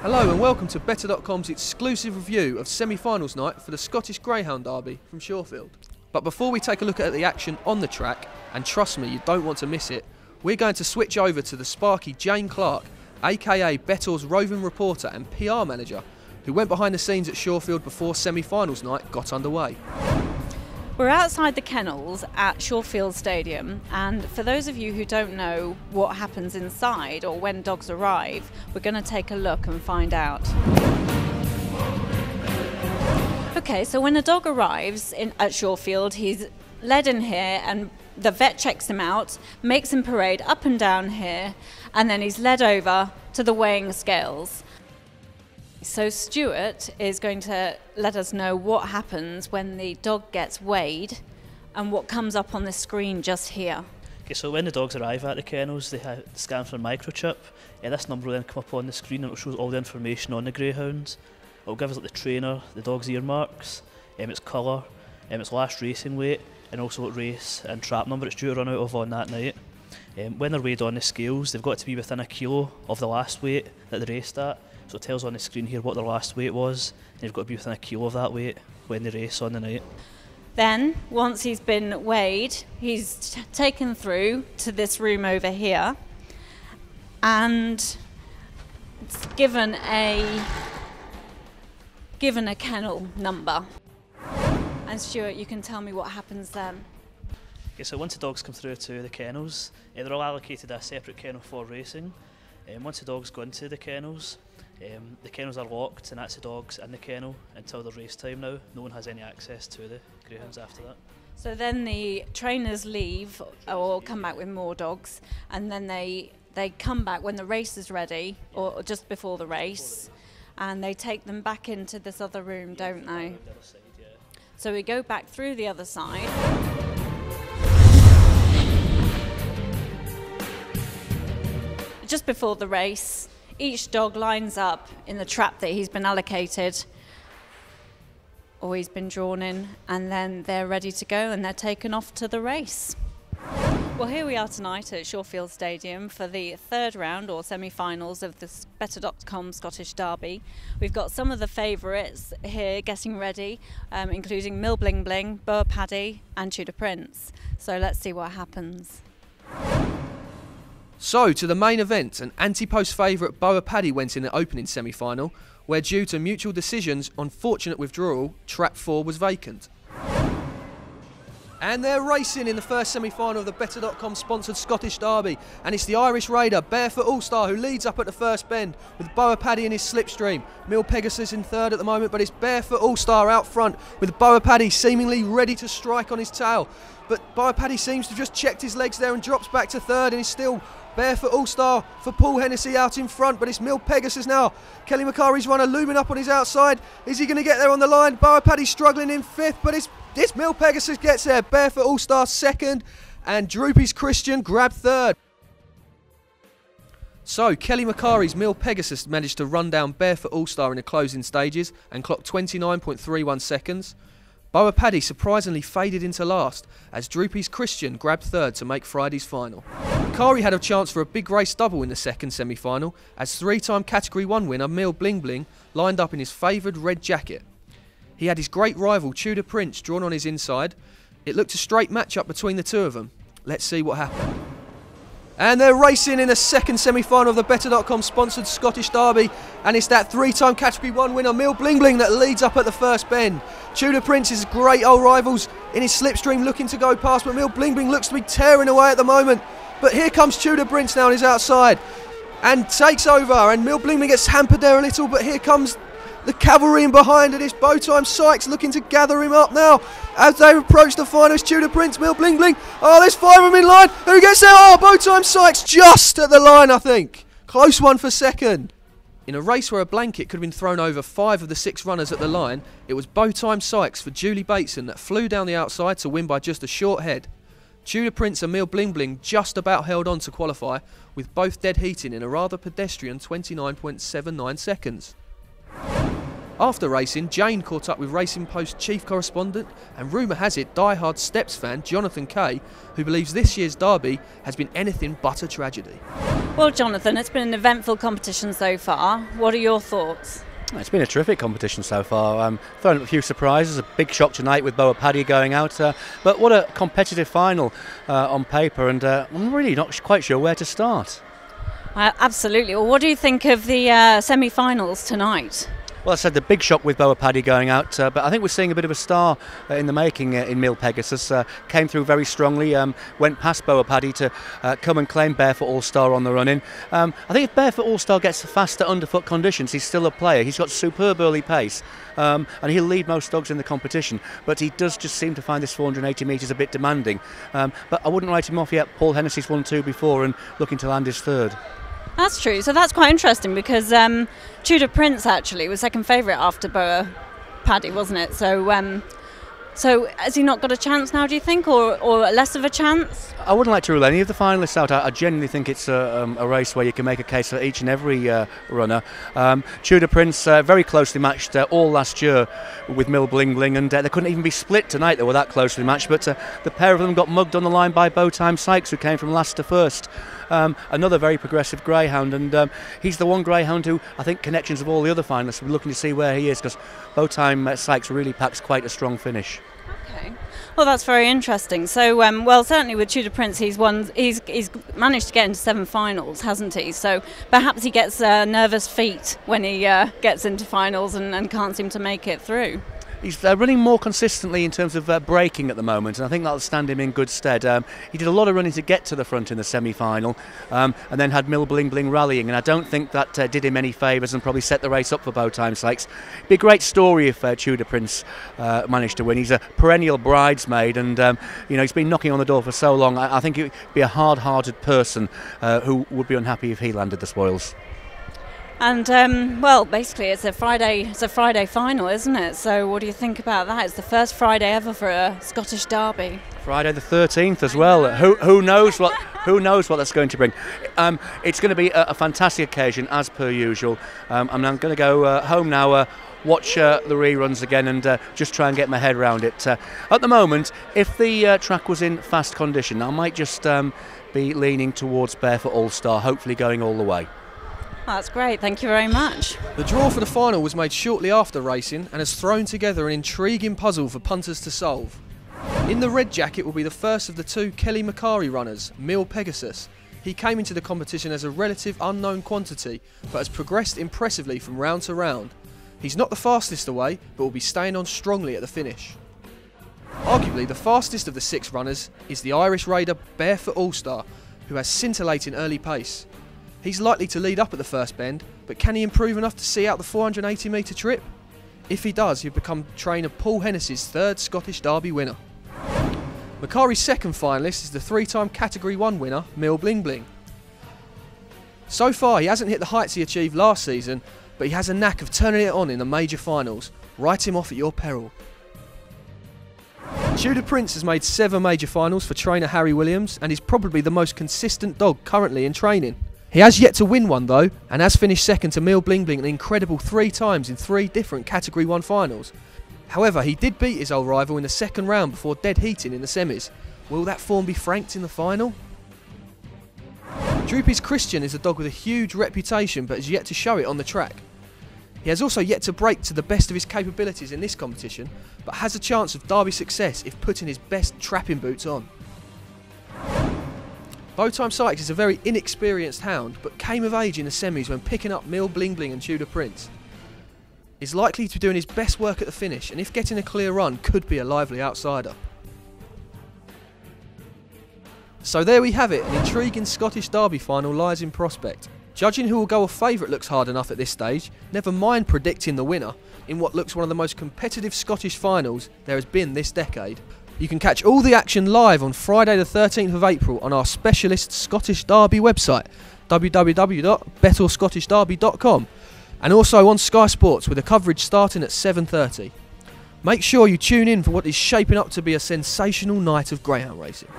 Hello and welcome to Better.com's exclusive review of semi-finals night for the Scottish Greyhound Derby from Shawfield. But before we take a look at the action on the track, and trust me, you don't want to miss it, we're going to switch over to the sparky Jane Clark, aka Bettor's roving reporter and PR manager, who went behind the scenes at Shawfield before semi-finals night got underway. We're outside the kennels at Shawfield Stadium, and for those of you who don't know what happens inside or when dogs arrive, we're going to take a look and find out. Okay, so when a dog arrives at Shawfield, he's led in here and the vet checks him out, makes him parade up and down here, and then he's led over to the weighing scales. So Stuart is going to let us know what happens when the dog gets weighed and what comes up on the screen just here. Okay, so when the dogs arrive at the kennels, they scan for a microchip. This number will then come up on the screen and it will show all the information on the greyhounds. It will give us like the trainer, the dog's ear marks, its colour, its last racing weight, and also what race and trap number it's due to run out of on that night. When they're weighed on the scales, they've got to be within a kilo of the last weight that they raced at. So it tells on the screen here what their last weight was, and they've got to be within a kilo of that weight when they race on the night. Then, once he's been weighed, he's taken through to this room over here and it's given a kennel number. And Stuart, you can tell me what happens then. Okay, so once the dogs come through to the kennels, they're all allocated a separate kennel for racing. Once the dogs go into the kennels are locked, and that's the dogs in the kennel until the race time now. No one has any access to the greyhounds after that. So then the trainers leave or come back with more dogs, and then they come back when the race is ready, or just before the race, and they take them back into this other room, don't they? The other side, yeah. So we go back through the other side. Just before the race, each dog lines up in the trap that he's been allocated or he's been drawn in, and then they're ready to go and they're taken off to the race. Well, here we are tonight at Shawfield Stadium for the third round or semi-finals of the Better.com Scottish Derby. We've got some of the favourites here getting ready, including Mill Bling Bling, Boa Paddy and Tudor Prince. So let's see what happens. So, to the main event, an anti-post favourite Boa Paddy went in the opening semi-final, where due to mutual decisions, unfortunate withdrawal, trap 4 was vacant. And they're racing in the first semi-final of the Better.com sponsored Scottish Derby, and it's the Irish Raider Barefoot Allstar who leads up at the first bend with Boa Paddy in his slipstream. Mill Pegasus in third at the moment, but it's Barefoot Allstar out front with Boa Paddy seemingly ready to strike on his tail. But Boa Paddy seems to have just checked his legs there and drops back to third, and he's still Barefoot Allstar for Paul Hennessy out in front, but it's Mill Pegasus now. Kelly McCarry's runner looming up on his outside. Is he going to get there on the line? Boa Paddy struggling in fifth, but it's Mill Pegasus gets there. Barefoot Allstar second, and Droopys Cristian grabbed third. So Kelly McCarry's Mill Pegasus managed to run down Barefoot Allstar in the closing stages and clocked 29.31 seconds. Boa Paddy surprisingly faded into last as Droopys Cristian grabbed third to make Friday's final. McCarry had a chance for a big race double in the second semi-final as three-time Category 1 winner Mill Bling Bling lined up in his favoured red jacket. He had his great rival Tudor Prince drawn on his inside. It looked a straight match-up between the two of them. Let's see what happened. And they're racing in the second semi-final of the Better.com sponsored Scottish Derby, and it's that three-time Category 1 winner Mill Bling Bling that leads up at the first bend. Tudor Prince's great old rivals in his slipstream looking to go past, but Mill Bling Bling looks to be tearing away at the moment. But here comes Tudor Prince now on his outside and takes over, and Mill Bling Bling gets hampered there a little, but here comes the cavalry in behind, and it's Bowtime Sykes looking to gather him up now as they approach the final. It's Tudor Prince, Mill Bling Bling. Oh, there's five of them in line. Who gets there? Oh, Bowtime Sykes just at the line, I think. Close one for second. In a race where a blanket could have been thrown over 5 of the 6 runners at the line, it was Bowtime Sykes for Julie Bateson that flew down the outside to win by just a short head. Tudor Prince and Mill Bling Bling just about held on to qualify, with both dead heating in a rather pedestrian 29.79 seconds. After racing, Jane caught up with Racing Post chief correspondent and rumour has it die-hard Steps fan Jonathan Kay, who believes this year's Derby has been anything but a tragedy. Well, Jonathan, it's been an eventful competition so far. What are your thoughts? It's been a terrific competition so far. Thrown up a few surprises, a big shock tonight with Boa Paddy going out, but what a competitive final on paper, and I'm really not quite sure where to start. Absolutely. Well, what do you think of the semi-finals tonight? Well, I said the big shock with Boa Paddy going out, but I think we're seeing a bit of a star in the making in Mil Pegasus. Came through very strongly, went past Boa Paddy to come and claim Barefoot Allstar on the run-in. I think if Barefoot Allstar gets faster underfoot conditions, he's still a player. He's got superb early pace, and he'll lead most dogs in the competition, but he does just seem to find this 480 metres a bit demanding. But I wouldn't write him off yet. Paul Hennessy's won 2 before and looking to land his 3rd. That's true. So that's quite interesting because Tudor Prince actually was second favourite after Boa Paddy, wasn't it? So, so has he not got a chance now, do you think, or less of a chance? I wouldn't like to rule any of the finalists out. I genuinely think it's a race where you can make a case for each and every runner. Tudor Prince very closely matched all last year with Bling, and they couldn't even be split tonight. They were that closely matched, but the pair of them got mugged on the line by Bowtime Sykes, who came from last to first. Another very progressive greyhound, and he's the one greyhound who I think connections of all the other finalists will be looking to see where he is, because Bowtime Sykes really packs quite a strong finish. Okay. Well, that's very interesting. So, well, certainly with Tudor Prince, he's managed to get into 7 finals, hasn't he? So perhaps he gets nervous feet when he gets into finals and can't seem to make it through. He's running more consistently in terms of braking at the moment, and I think that'll stand him in good stead. He did a lot of running to get to the front in the semi-final, and then had Bling rallying, and I don't think that did him any favours and probably set the race up for Bowtime Sykes. It'd be a great story if Tudor Prince managed to win. He's a perennial bridesmaid, and you know, he's been knocking on the door for so long. I think he'd be a hard-hearted person who would be unhappy if he landed the spoils. And well, basically, it's a Friday final, isn't it? So, what do you think about that? It's the first Friday ever for a Scottish Derby. Friday the 13th as well. Who knows what that's going to bring? It's going to be a fantastic occasion as per usual. I'm going to go home now. Watch the reruns again and just try and get my head around it. At the moment, if the track was in fast condition, I might just be leaning towards Barefoot Allstar, hopefully going all the way. That's great, thank you very much. The draw for the final was made shortly after racing and has thrown together an intriguing puzzle for punters to solve. In the red jacket will be the first of the 2 Kelly Macari runners, Mil Pegasus. He came into the competition as a relative unknown quantity, but has progressed impressively from round to round. He's not the fastest away, but will be staying on strongly at the finish. Arguably the fastest of the 6 runners is the Irish raider Barefoot Allstar, who has scintillating early pace. He's likely to lead up at the first bend, but can he improve enough to see out the 480 metre trip? If he does, he'll become trainer Paul Hennessy's 3rd Scottish Derby winner. Macari's second finalist is the 3-time Category 1 winner, Bling. So far, he hasn't hit the heights he achieved last season, but he has a knack of turning it on in the major finals. Write him off at your peril. Tudor Prince has made 7 major finals for trainer Harry Williams and is probably the most consistent dog currently in training. He has yet to win one though, and has finished second to Bling an incredible 3 times in 3 different Category 1 finals. However, he did beat his old rival in the second round before dead heating in the semis. Will that form be franked in the final? Droopys Cristian is a dog with a huge reputation but has yet to show it on the track. He has also yet to break to the best of his capabilities in this competition, but has a chance of Derby success if putting his best trapping boots on. Bowtime Sykes is a very inexperienced hound, but came of age in the semis when picking up Bling and Tudor Prince. Is likely to be doing his best work at the finish, and if getting a clear run, could be a lively outsider. So there we have it, an intriguing Scottish Derby final lies in prospect. Judging who will go off favourite looks hard enough at this stage, never mind predicting the winner, in what looks one of the most competitive Scottish finals there has been this decade. You can catch all the action live on Friday the 13th of April on our specialist Scottish Derby website, www.bettorscottishderby.com, and also on Sky Sports with the coverage starting at 7:30. Make sure you tune in for what is shaping up to be a sensational night of greyhound racing.